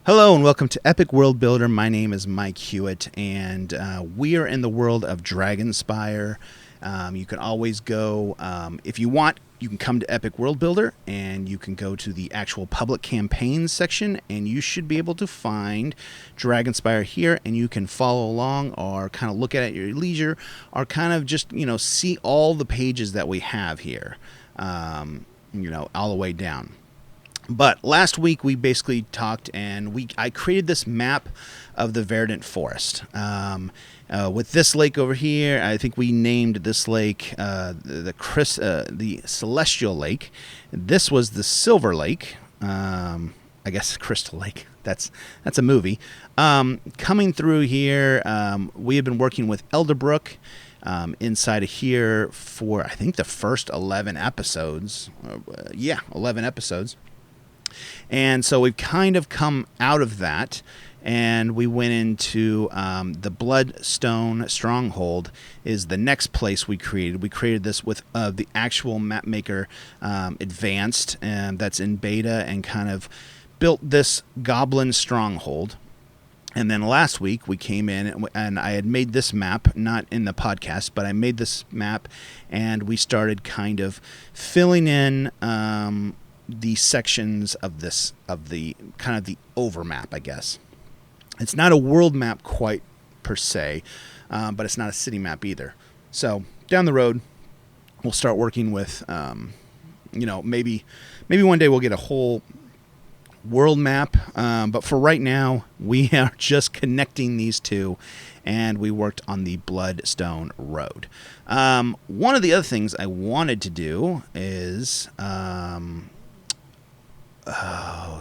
Hello and welcome to Epic World Builder. My name is Mike Hewitt, and we are in the world of Dragonspire. You can always go, if you want, you can come to Epic World Builder, and you can go to the actual public campaigns section, and you should be able to find Dragonspire here, and you can follow along or kind of look at it at your leisure, or kind of just, see all the pages that we have here, all the way down. But last week we basically talked, and I created this map of the Verdant Forest. With this lake over here, I think we named this lake the Celestial Lake. This was the Silver Lake. I guess Crystal Lake. That's a movie. Coming through here, we have been working with Elderbrook inside of here for, I think, the first 11 episodes. 11 episodes. And so we've kind of come out of that, and we went into the Bloodstone Stronghold is the next place we created. We created this with the actual map maker advanced, and that's in beta, and kind of built this goblin stronghold. And then last week we came in, and I had made this map, not in the podcast, but I made this map, and we started kind of filling in the sections of the kind of the overmap, I guess. It's not a world map quite per se, but it's not a city map either. So down the road, we'll start working with, maybe one day we'll get a whole world map. But for right now, we are just connecting these two, and we worked on the Bloodstone Road. One of the other things I wanted to do is,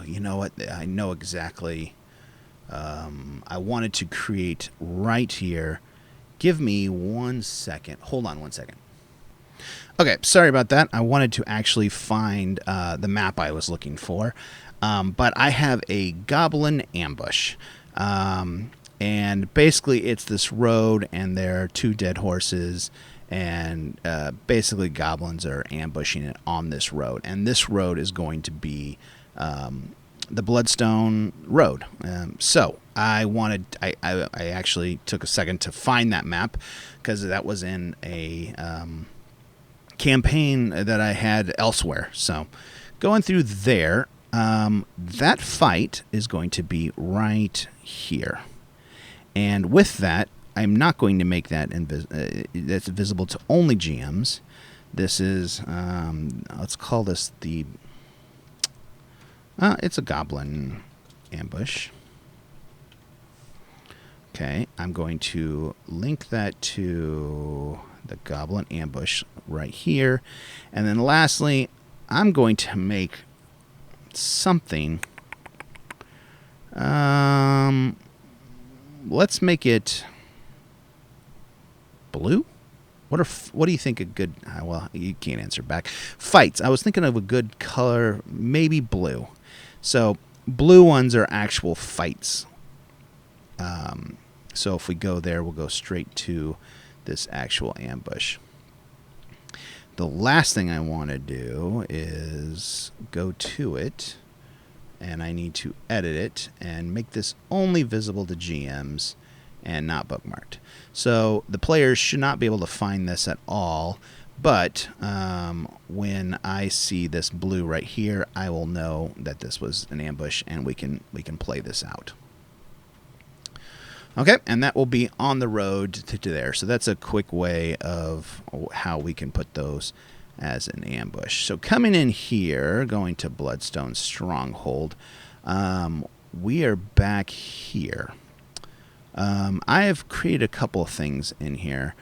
you know what? I know exactly. I wanted to create right here. Give me 1 second. Hold on 1 second. Okay, sorry about that. I wanted to actually find the map I was looking for. But I have a goblin ambush. And basically it's this road, and there are two dead horses. And basically goblins are ambushing it on this road. And this road is going to be the Bloodstone Road. So I actually took a second to find that map, because that was in a campaign that I had elsewhere. So going through there, that fight is going to be right here. And with that, I'm not going to make that that's visible to only GMs. This is, let's call this the, it's a goblin ambush. Okay, I'm going to link that to the goblin ambush right here. And then lastly, I'm going to make something. Let's make it blue. What do you think a good? Well, you can't answer back. Fights. I was thinking of a good color, maybe blue. So blue ones are actual fights. So if we go there, we'll go straight to this actual ambush. The last thing I want to do is go to it, and I need to edit it and make this only visible to GMs and not bookmarked. So the players should not be able to find this at all, but when I see this blue right here, I will know that this was an ambush, and we can play this out. Okay, and that will be on the road to there. So that's a quick way of how we can put those as an ambush. So coming in here, going to Bloodstone Stronghold, we are back here. I have created a couple of things in here,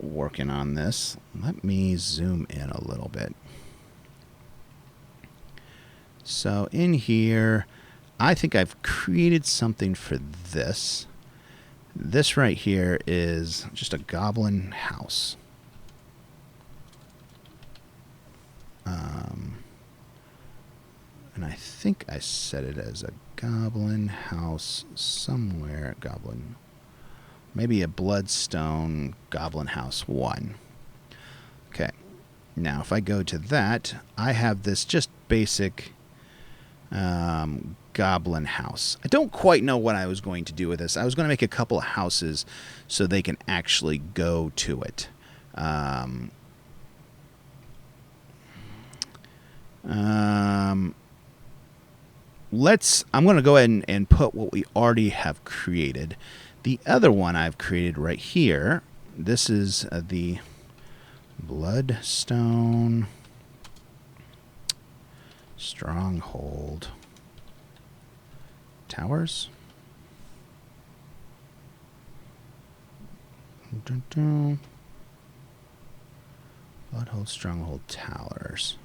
working on this. Let me zoom in a little bit. So in here, I think I've created something for this. This right here is just a goblin house. And I think I set it as a goblin house somewhere. Goblin. Maybe a Bloodstone Goblin House 1. Okay. Now, if I go to that, I have this just basic Goblin house. I don't quite know what I was going to do with this. I was going to make a couple of houses so they can actually go to it. I'm going to go ahead and put what we already have created. The other one I've created right here, this is the Bloodstone Stronghold Towers. Bloodhold Stronghold Towers.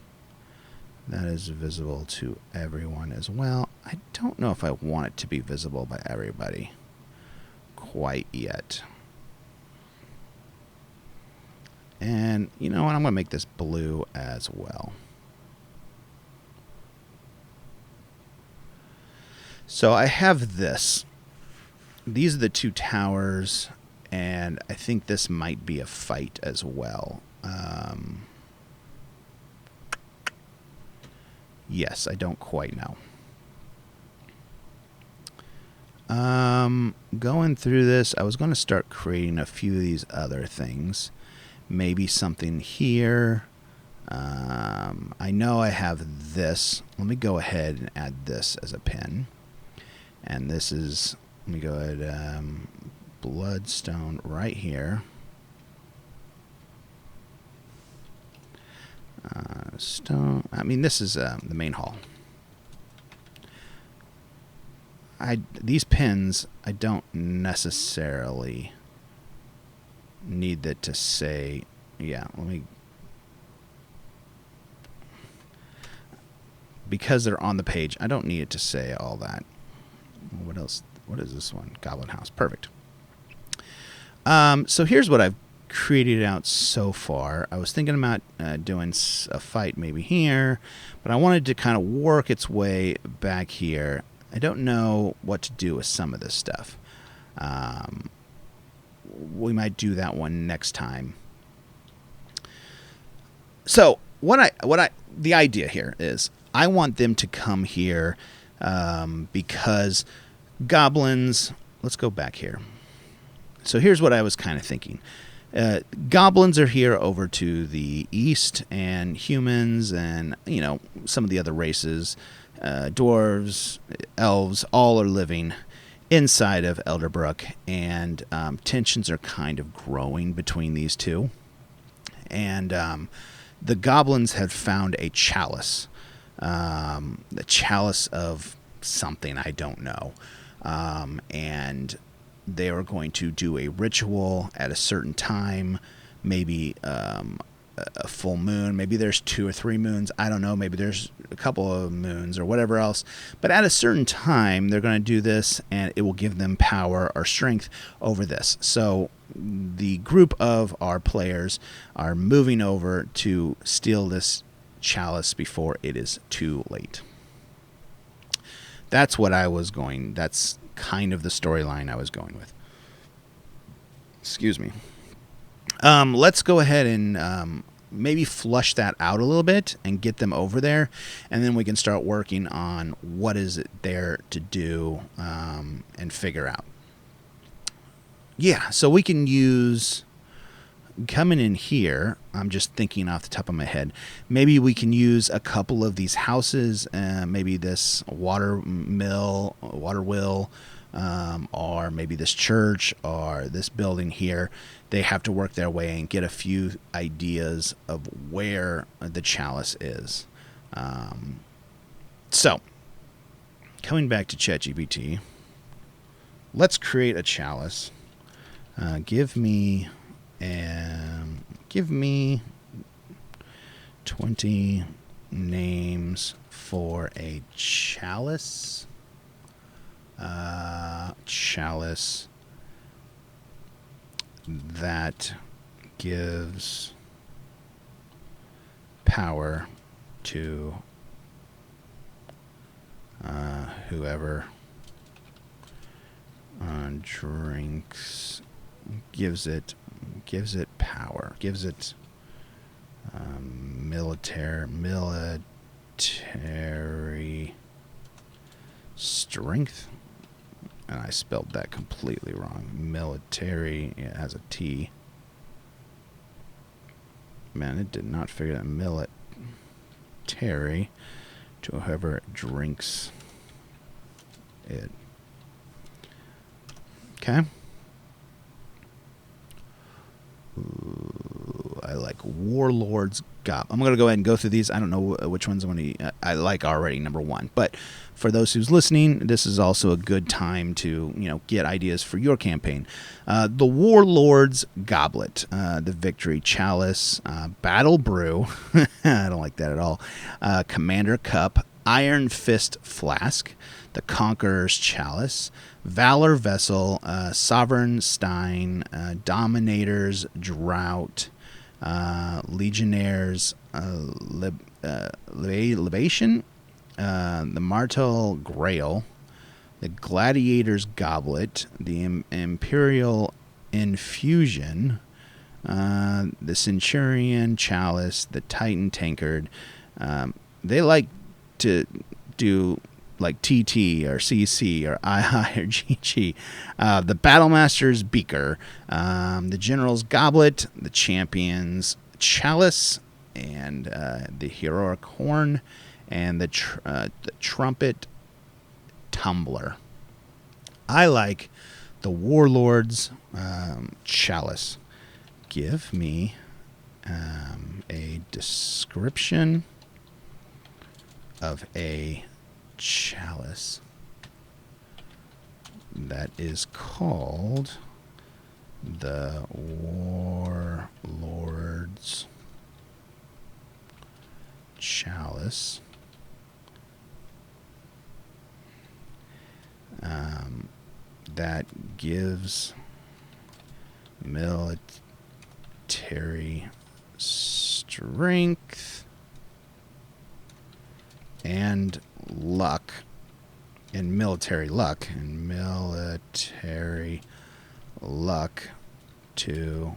That is visible to everyone as well. I don't know if I want it to be visible by everybody quite yet. And you know what? I'm going to make this blue as well. So I have this. These are the two towers, and I think this might be a fight as well. Yes, I don't quite know. Going through this, I was going to start creating a few of these other things. Maybe something here. I know I have this. Let me go ahead and add this as a pin. And this is, let me go ahead, Bloodstone right here. Stone. I mean, this is the main hall. These pins, I don't necessarily need that to say. Yeah, let me. Because they're on the page, I don't need it to say all that. What else? What is this one? Goblin House. Perfect. So here's what I've created out so far. I was thinking about doing a fight maybe here, but I wanted to kind of work its way back here. I don't know what to do with some of this stuff. We might do that one next time. So the idea here is I want them to come here because goblins. Let's go back here. So here's what I was kind of thinking. Goblins are here over to the east, and humans and, you know, some of the other races, dwarves, elves, all are living inside of Elderbrook, and tensions are kind of growing between these two. And the goblins have found a chalice, the chalice of something I don't know, and they are going to do a ritual at a certain time, maybe a full moon. Maybe there's 2 or 3 moons. I don't know. Maybe there's a couple of moons or whatever else. But at a certain time, they're going to do this, and it will give them power or strength over this. So the group of our players are moving over to steal this chalice before it is too late. That's what I was going. That's kind of the storyline I was going with. Excuse me. Let's go ahead and maybe flush that out a little bit and get them over there, and then we can start working on what is it there to do and figure out. Yeah, so we can use coming in here. I'm just thinking off the top of my head. Maybe we can use a couple of these houses, maybe this water wheel, or maybe this church or this building here. They have to work their way and get a few ideas of where the chalice is. So, coming back to ChatGPT, let's create a chalice. Give me 20 names for a chalice. Chalice that gives power to whoever drinks, gives it power, gives it military strength. And I spelled that completely wrong. Military, it has a T. Man, it did not figure that military to whoever drinks it. Okay. Ooh, I like Warlords. I'm going to go ahead and go through these. I don't know which ones I like already, number one. But for those who's listening, this is also a good time to get ideas for your campaign. The Warlords Goblet, the Victory Chalice, Battle Brew. I don't like that at all. Commander Cup, Iron Fist Flask, the Conqueror's Chalice, Valor Vessel, Sovereign Stein, Dominator's Drought, Legionnaires Libation, the Martel Grail, the Gladiator's Goblet, the Imperial Infusion, the Centurion Chalice, the Titan Tankard. They like to do like TT or CC or II or GG. The Battlemaster's Beaker, the General's Goblet, the Champion's Chalice, and the Heroic Horn, and the Trumpet Tumbler. I like the Warlord's Chalice. Give me a description of a chalice that is called the Warlords Chalice. That gives military strength and luck, and military luck, to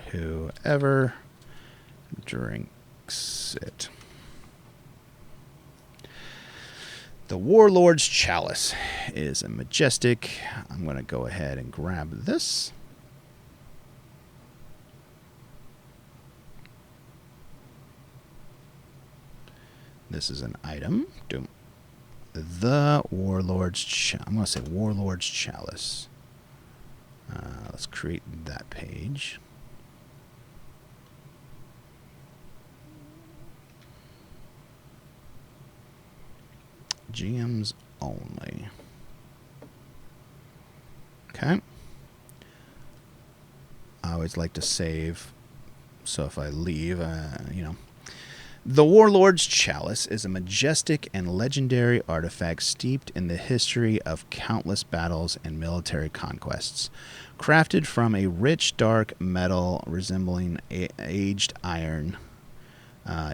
whoever drinks it. The Warlord's Chalice is a majestic. I'm going to go ahead and grab this. This is an item. The Warlord's I'm going to say Warlord's Chalice. Let's create that page. GMs only. Okay. I always like to save, so if I leave, The Warlord's Chalice is a majestic and legendary artifact steeped in the history of countless battles and military conquests. Crafted from a rich, dark metal resembling aged iron,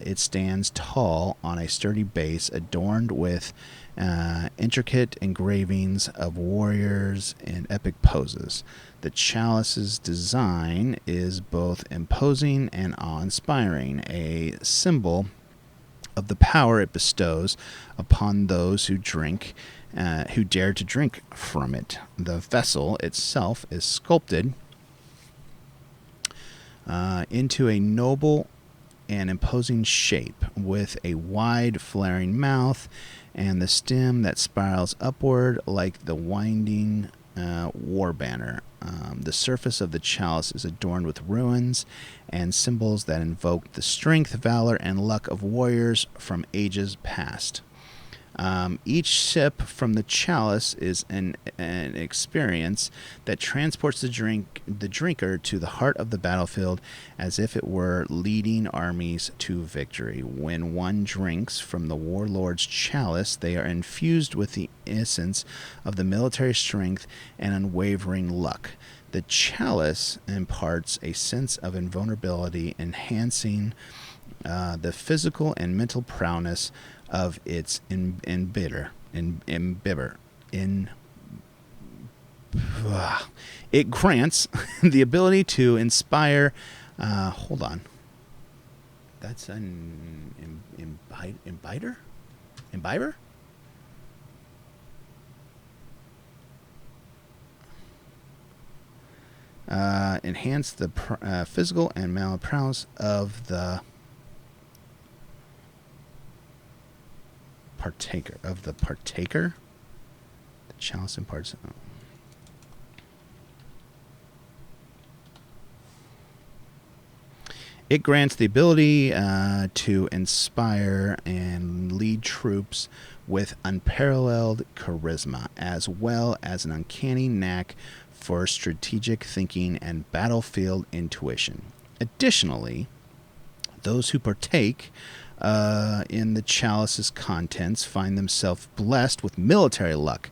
it stands tall on a sturdy base adorned with intricate engravings of warriors in epic poses. The chalice's design is both imposing and awe-inspiring, a symbol of the power it bestows upon those who dare to drink from it. The vessel itself is sculpted into a noble and imposing shape, with a wide flaring mouth and the stem that spirals upward like the winding war banner. The surface of the chalice is adorned with runes and symbols that invoke the strength, valor, and luck of warriors from ages past. Each sip from the chalice is an experience that transports the drinker to the heart of the battlefield, as if it were leading armies to victory. When one drinks from the Warlord's Chalice, they are infused with the essence of the military strength and unwavering luck. The chalice imparts a sense of invulnerability, enhancing the physical and mental prowess of its imbiber. It grants the ability to inspire. Hold on. That's an imbiber? Enhance the physical and mental prowess of the partaker. The chalice imparts. Oh. It grants the ability to inspire and lead troops with unparalleled charisma, as well as an uncanny knack for strategic thinking and battlefield intuition. Additionally, those who partake in the chalice's contents find themselves blessed with military luck.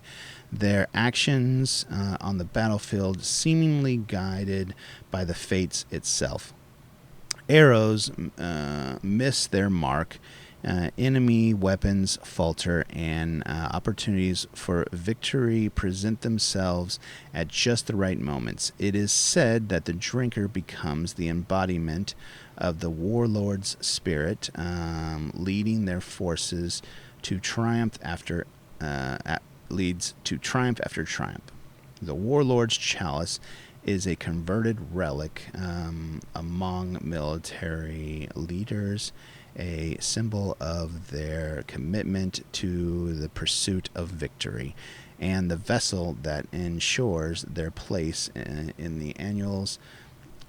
Their actions on the battlefield seemingly guided by the fates itself. Arrows miss their mark, enemy weapons falter, and opportunities for victory present themselves at just the right moments. It is said that the drinker becomes the embodiment of the Warlord's spirit, leading their forces to triumph after triumph. The Warlord's Chalice is a converted relic among military leaders, a symbol of their commitment to the pursuit of victory, and the vessel that ensures their place in the annals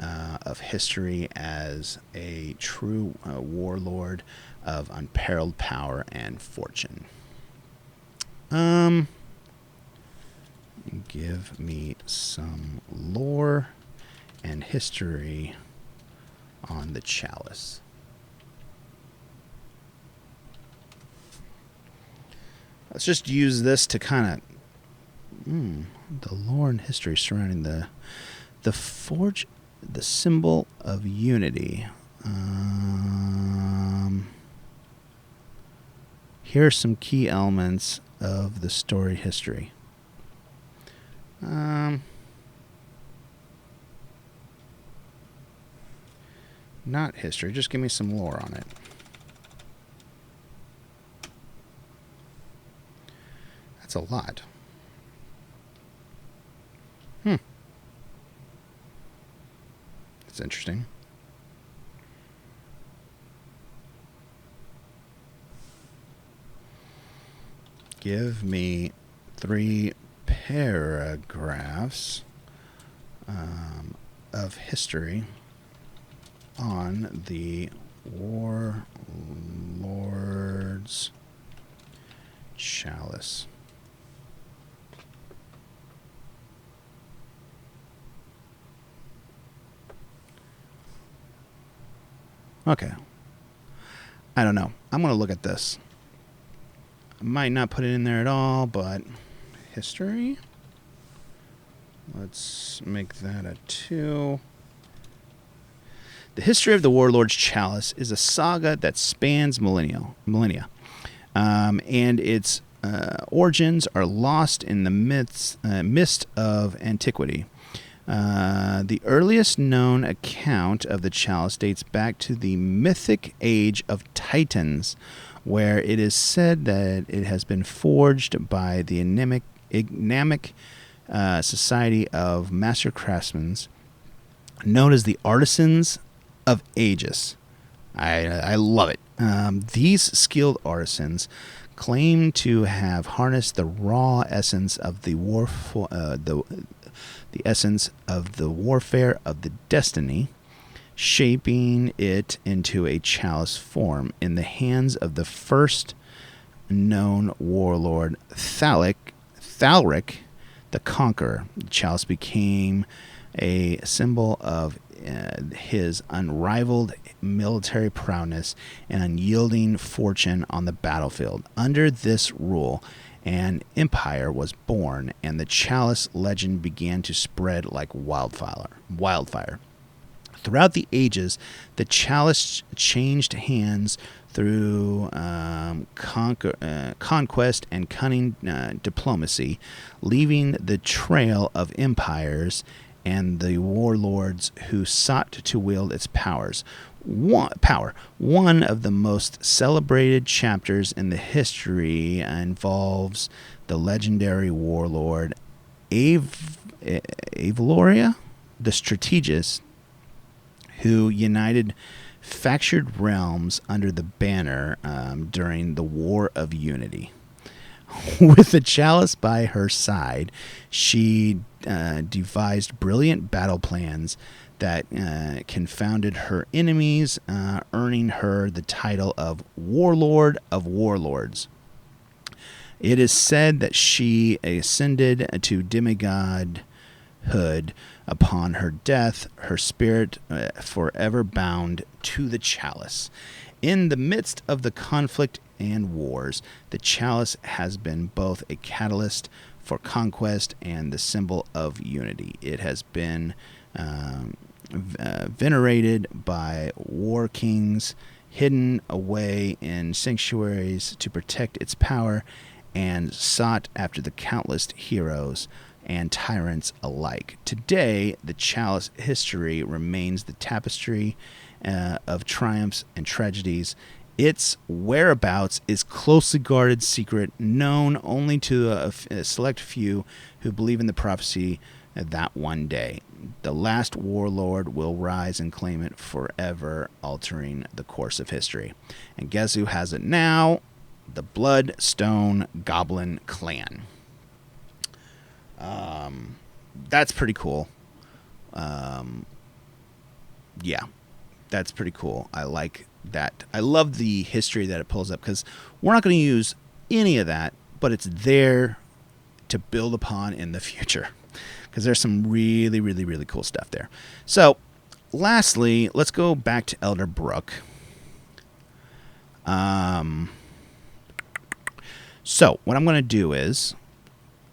of history as a true warlord of unparalleled power and fortune. Give me some lore and history on the Chalice. Let's just use this to kind of the lore and history surrounding the forge, the symbol of unity. Here are some key elements of the story history. Not history, just give me some lore on it. That's a lot. That's interesting. Give me 3 paragraphs of history on the Warlords Chalice. Okay. I don't know. I'm going to look at this. I might not put it in there at all, but history. Let's make that a 2. The history of the Warlord's Chalice is a saga that spans millennia, and its origins are lost in the mist of antiquity. The earliest known account of the Chalice dates back to the mythic age of Titans, where it is said that it has been forged by the enigmatic society of master craftsmen known as the Artisans of Aegis. I love it. These skilled artisans claim to have harnessed the raw essence of the essence of the warfare of the destiny, shaping it into a chalice form in the hands of the first known warlord, Thalric the Conqueror. The chalice became a symbol of his unrivaled military prowess and unyielding fortune on the battlefield. Under this rule, an empire was born, and the Chalice legend began to spread like wildfire. Throughout the ages, the Chalice changed hands through conquest and cunning diplomacy, leaving the trail of empires and the warlords who sought to wield its power. One of the most celebrated chapters in the history involves the legendary warlord Avaloria. the strategist who united fractured realms under the banner during the War of Unity. With the Chalice by her side, she devised brilliant battle plans that confounded her enemies, earning her the title of Warlord of Warlords. It is said that she ascended to demigodhood upon her death, her spirit forever bound to the Chalice. In the midst of the conflict and wars, the Chalice has been both a catalyst for conquest and the symbol of unity. It has been venerated by war kings, hidden away in sanctuaries to protect its power, and sought after the countless heroes and tyrants alike. Today, the Chalice history remains the tapestry of triumphs and tragedies. Its whereabouts is closely guarded secret, known only to a select few who believe in the prophecy that one day the last warlord will rise and claim it forever, altering the course of history. And guess who has it now? The Bloodstone Goblin Clan. That's pretty cool. Yeah, that's pretty cool. I like that. I love the history that it pulls up, because we're not going to use any of that, but it's there to build upon in the future, because there's some really, really, really cool stuff there. So, lastly, let's go back to Elder Brook. So, what I'm going to do is,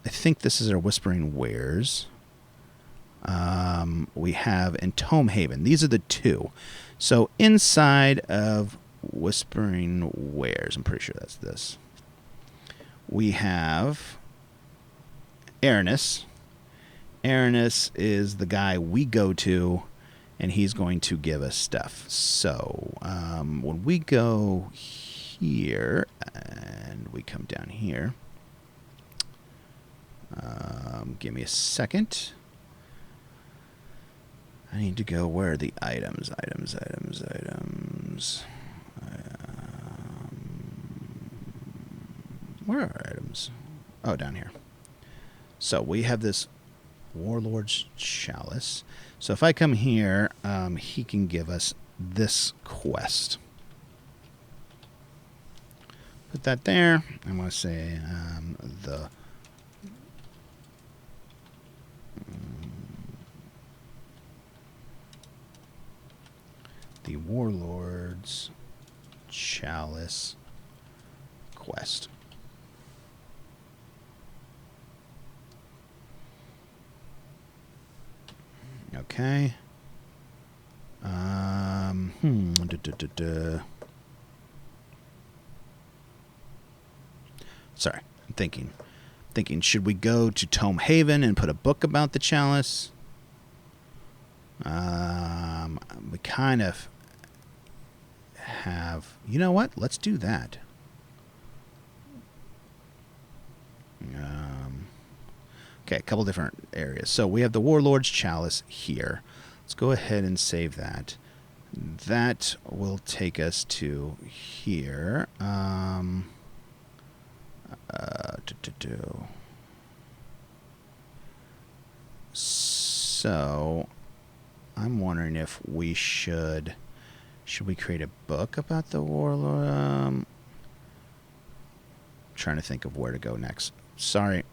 I think this is our Whispering Wares. We have in Tome Haven. These are the two. So, inside of Whispering Wares, I'm pretty sure that's this, we have Aranis. Aranis is the guy we go to, and he's going to give us stuff. So, when we go here, and we come down here, give me a second. I need to go, where are the items? Where are items? Oh, down here. So we have this Warlord's Chalice. So if I come here, he can give us this quest. Put that there. I'm going to say the Warlord's Chalice quest. Okay. Sorry, I'm thinking, should we go to Tome Haven and put a book about the Chalice? We kind of have... You know what? Let's do that. Okay, a couple different areas. So we have the Warlord's Chalice here. Let's go ahead and save that. That will take us to here. So I'm wondering if we should we create a book about the Warlord? Trying to think of where to go next. Sorry,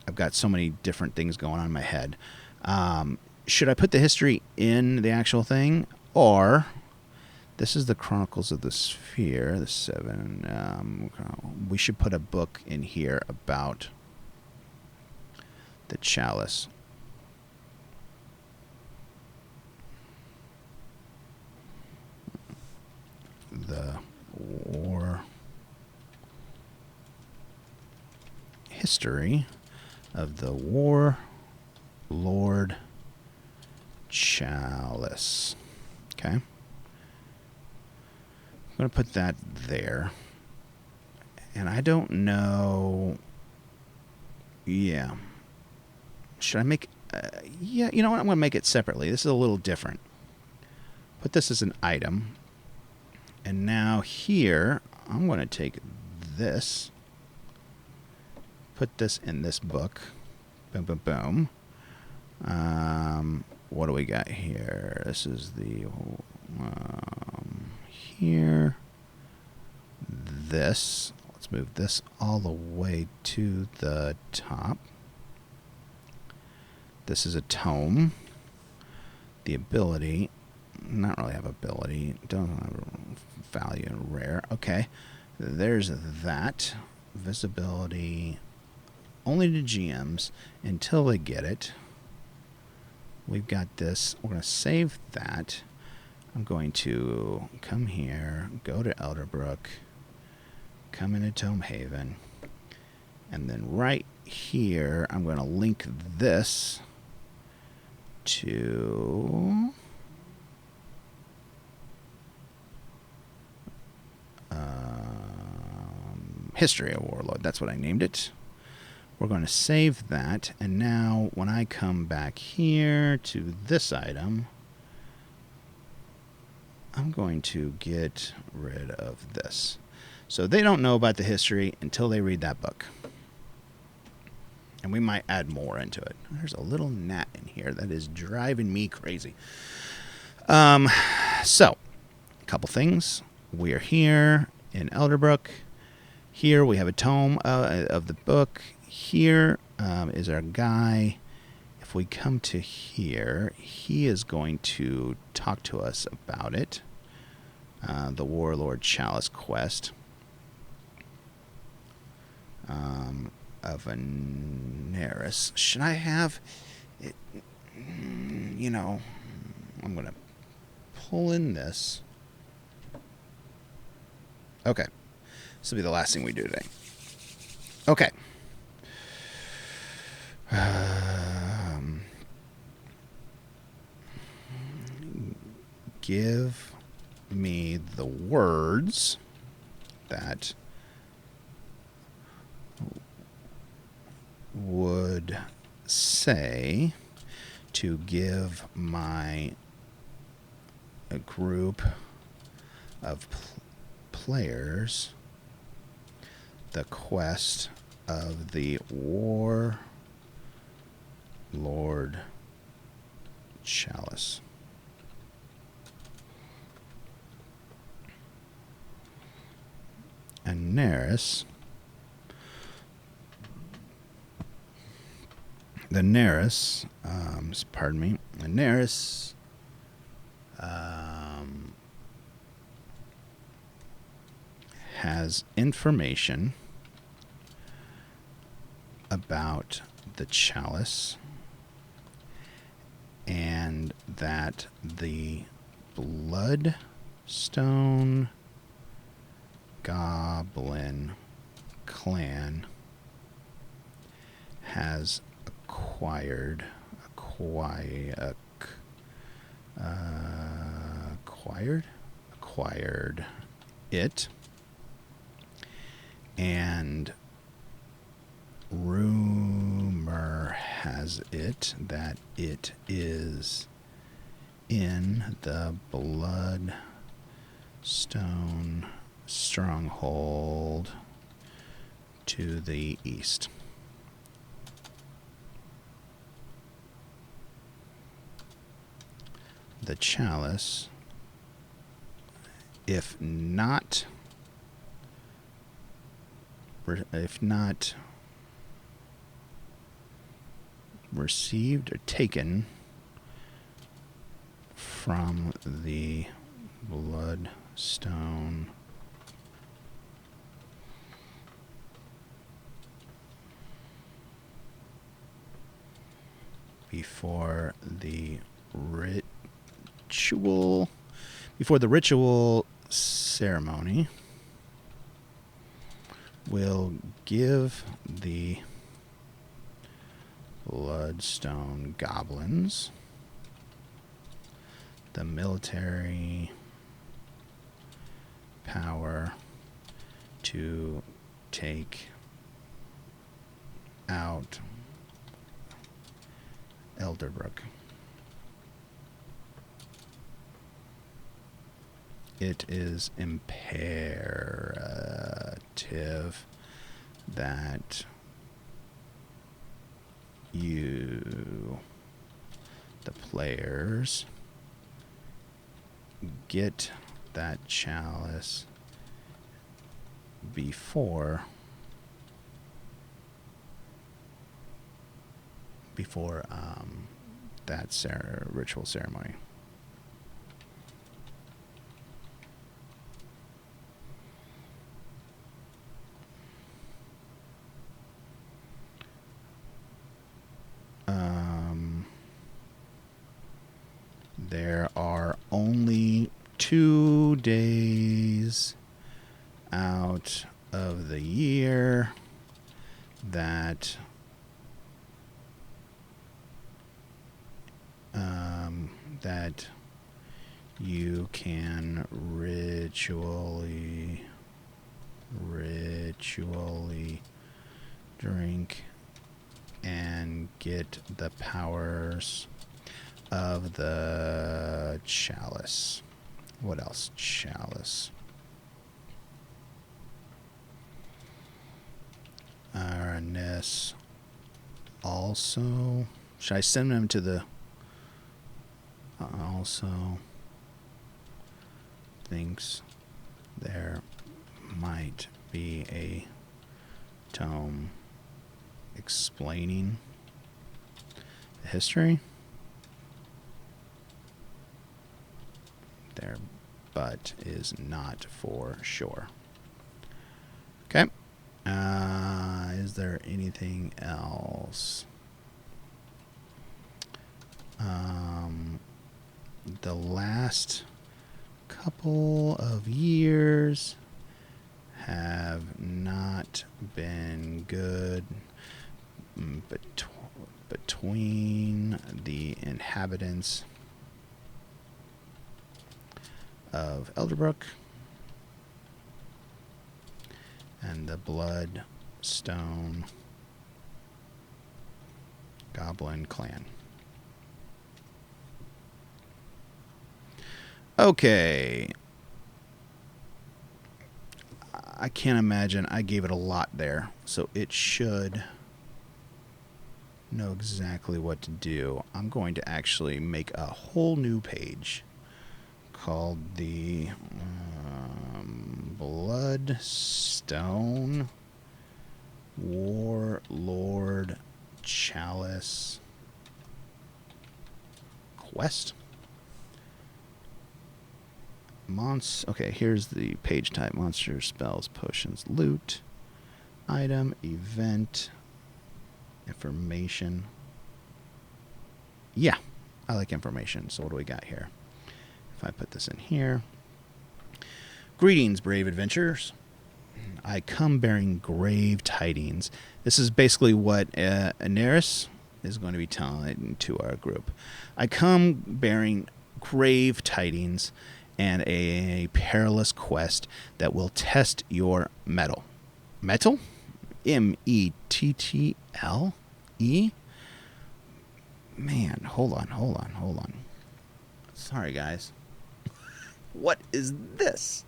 I've got so many different things going on in my head. Should I put the history in the actual thing, or this is the Chronicles of the Sphere, the 7. We should put a book in here about the Chalice. The war history of the Warlord Chalice. Okay. I'm going to put that there. And I don't know... Yeah. Should I make Yeah, you know what? I'm going to make it separately. This is a little different. Put this as an item. And now here, I'm going to take this. Put this in this book. Boom, boom, boom. What do we got here? This is the... here. This. Let's move this all the way to the top. This is a tome. The ability, not really have ability, don't have value and rare. Okay, there's that. Visibility only to GMs until they get it. We've got this. We're going to save that. I'm going to come here, go to Elderbrook, come into Tome Haven, and then right here, I'm going to link this to History of Warlord. That's what I named it. We're going to save that, and now when I come back here to this item, I'm going to get rid of this. So they don't know about the history until they read that book. And we might add more into it. There's a little gnat in here that is driving me crazy. So, a couple things. We are here in Elderbrook. Here we have a tome of the book. Here is our guy. If we come to here, he is going to talk to us about it. The Warlord Chalice quest. Of a Neris. Should I have it? You know, I'm going to pull in this. Okay. This will be the last thing we do today. Okay. Give me the words that would say to give my a group of players the quest of the Warlord Chalice. And Neris, the Neris, pardon me, the Neris has information about the Chalice and that the Bloodstone Goblin clan has acquired it, and rumor has it that it is in the Bloodstone stronghold to the east. The Chalice, if not received or taken from the Bloodstone before the ritual ceremony, will give the Bloodstone Goblins the military power to take out Elderbrook. It is imperative that you, the players, get that chalice before that ritual ceremony. There are only 2 days out of the year that that you can ritually drink and get the powers of the chalice. What else? Chalice. Arnis also. Should I send them to the... also thinks there might be a tome explaining the history there, but is not for sure. Okay. Is there anything else? The last couple of years have not been good between the inhabitants of Elderbrook and the Bloodstone Goblin clan. Okay. I can't imagine. I gave it a lot there, so it should know exactly what to do. I'm going to actually make a whole new page called the Bloodstone Warlord Chalice Quest. Okay, here's the page type. Monster, spells, potions, loot, item, event, information. Yeah, I like information. So what do we got here? If I put this in here. Greetings, brave adventurers. I come bearing grave tidings. This is basically what Aneris is going to be telling to our group. I come bearing grave tidings and a perilous quest that will test your mettle. Mettle? M-E-T-T-L-E? Man, hold on. Sorry, guys. What is this?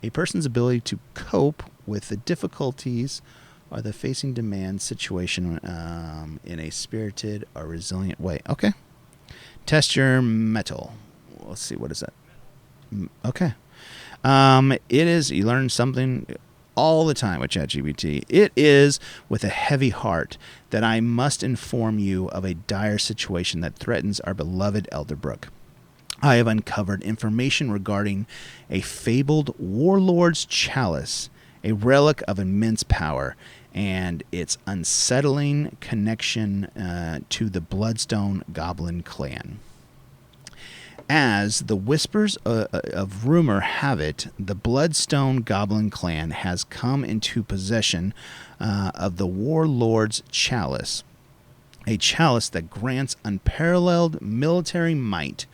A person's ability to cope with the difficulties or the facing demand situation in a spirited or resilient way. Okay. Test your mettle. Let's see, what is that? Okay. It is, you learn something all the time with ChatGPT. It is with a heavy heart that I must inform you of a dire situation that threatens our beloved Elderbrook. I have uncovered information regarding a fabled Warlord's Chalice, a relic of immense power, and its unsettling connection to the Bloodstone Goblin clan. As the whispers of rumor have it, the Bloodstone Goblin clan has come into possession of the Warlord's Chalice, a chalice that grants unparalleled military might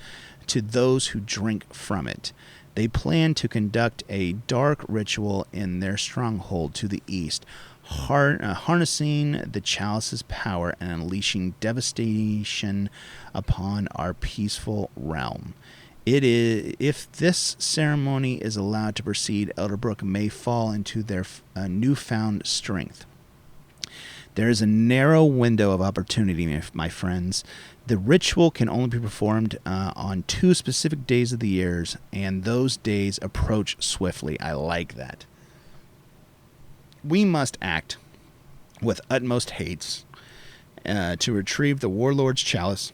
to those who drink from it. They plan to conduct a dark ritual in their stronghold to the east, harnessing the Chalice's power and unleashing devastation upon our peaceful realm. If this ceremony is allowed to proceed, Elderbrook may fall into their newfound strength. There is a narrow window of opportunity, my friends. The ritual can only be performed on 2 specific days of the years, and those days approach swiftly. I like that. We must act with utmost haste to retrieve the Warlord's Chalice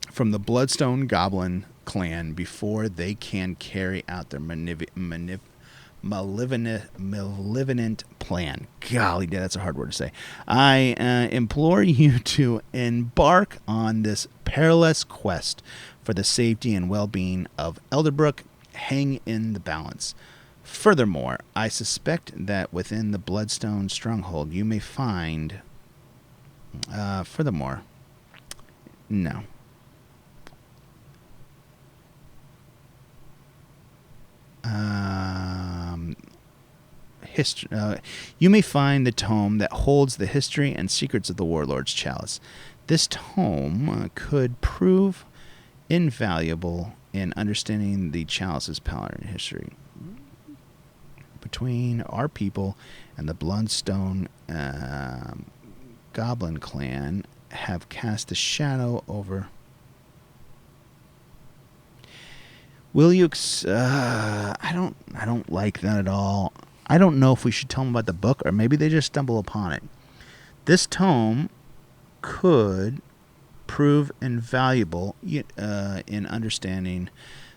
from the Bloodstone Goblin clan before they can carry out their malevolent plan. Golly, that's a hard word to say. I implore you to embark on this perilous quest for the safety and well-being of Elderbrook. Hang in the balance. Furthermore, I suspect that within the Bloodstone stronghold you may find... No. You may find the tome that holds the history and secrets of the Warlord's Chalice. This tome could prove invaluable in understanding the Chalice's power and history. Between our people and the Bloodstone Goblin clan have cast a shadow over... Will you... I don't like that at all. I don't know if we should tell them about the book, or maybe they just stumble upon it. This tome could prove invaluable in understanding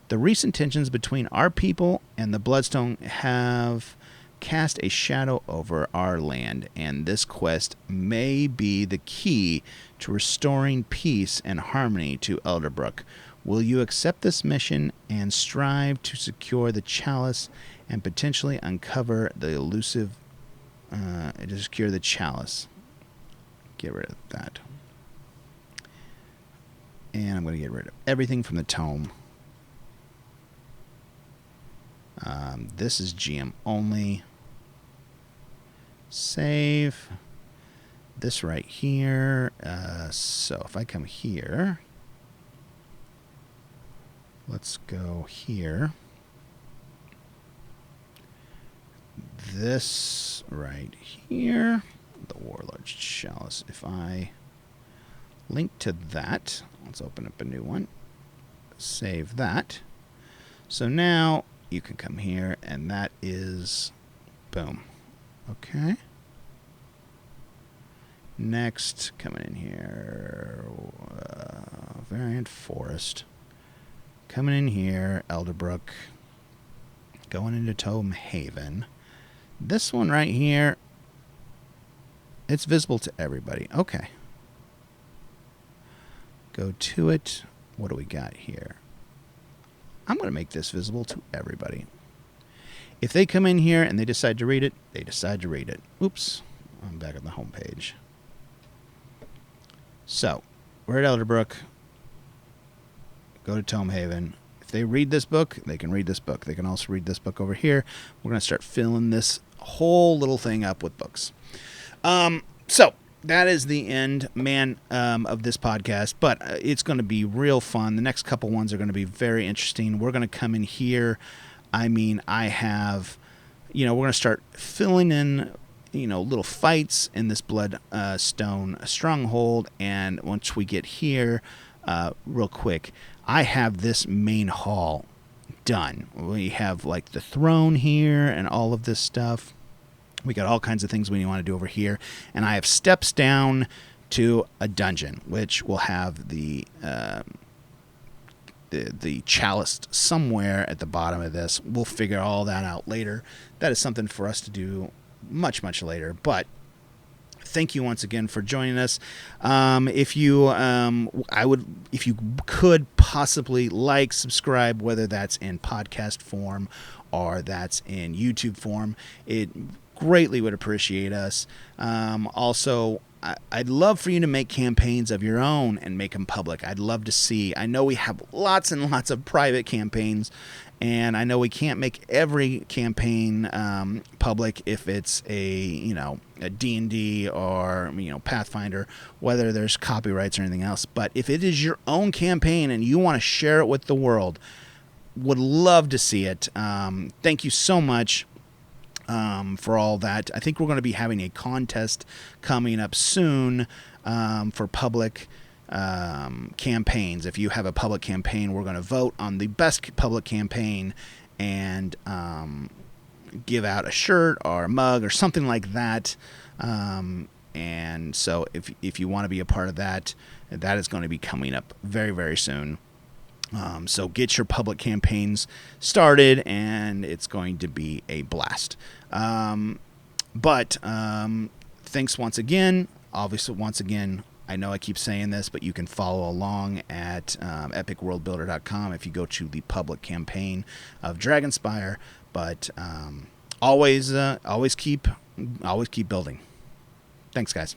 the recent tensions between our people and the Bloodstone have cast a shadow over our land, and this quest may be the key to restoring peace and harmony to Elderbrook. Will you accept this mission and strive to secure the Chalice and potentially uncover the elusive... to secure the Chalice. Get rid of that. And I'm going to get rid of everything from the tome. This is GM only. Save. This right here. So if I come here... Let's go here. This right here, the Warlord's Chalice. If I link to that, let's open up a new one. Save that. So now you can come here, and that is, boom. Okay. Next, coming in here, Variant Forest. Coming in here, Elderbrook. Going into Tome Haven. This one right here, it's visible to everybody. Okay. Go to it. What do we got here? I'm going to make this visible to everybody. If they come in here and they decide to read it, they decide to read it. Oops. I'm back on the home page. So, we're at Elderbrook. Go to Tome Haven. If they read this book, they can read this book. They can also read this book over here. We're going to start filling this whole little thing up with books. So that is the end, of this podcast. But it's going to be real fun. The next couple ones are going to be very interesting. We're going to come in here. I mean, we're going to start filling in, little fights in this Bloodstone stronghold. And once we get here, real quick, I have this main hall done. We have like the throne here and all of this stuff. We got all kinds of things we want to do over here. And I have steps down to a dungeon, which will have the chalice somewhere at the bottom of this. We'll figure all that out later. That is something for us to do much, much later. But thank you once again for joining us. If you could possibly subscribe, whether that's in podcast form or that's in YouTube form, it greatly would appreciate us. Also, I'd love for you to make campaigns of your own and make them public. I'd love to see. I know we have lots and lots of private campaigns, And I know we can't make every campaign public if it's a D&D or Pathfinder, whether there's copyrights or anything else. But if it is your own campaign and you want to share it with the world, would love to see it. Thank you so much for all that. I think we're going to be having a contest coming up soon for public campaigns. If you have a public campaign, we're going to vote on the best public campaign and give out a shirt or a mug or something like that. And so if you want to be a part of that, that is going to be coming up very, very soon. So get your public campaigns started, and it's going to be a blast. But thanks once again. Obviously, once again, I know I keep saying this, but you can follow along at epicworldbuilder.com if you go to the public campaign of Dragonspire. But always keep building. Thanks, guys.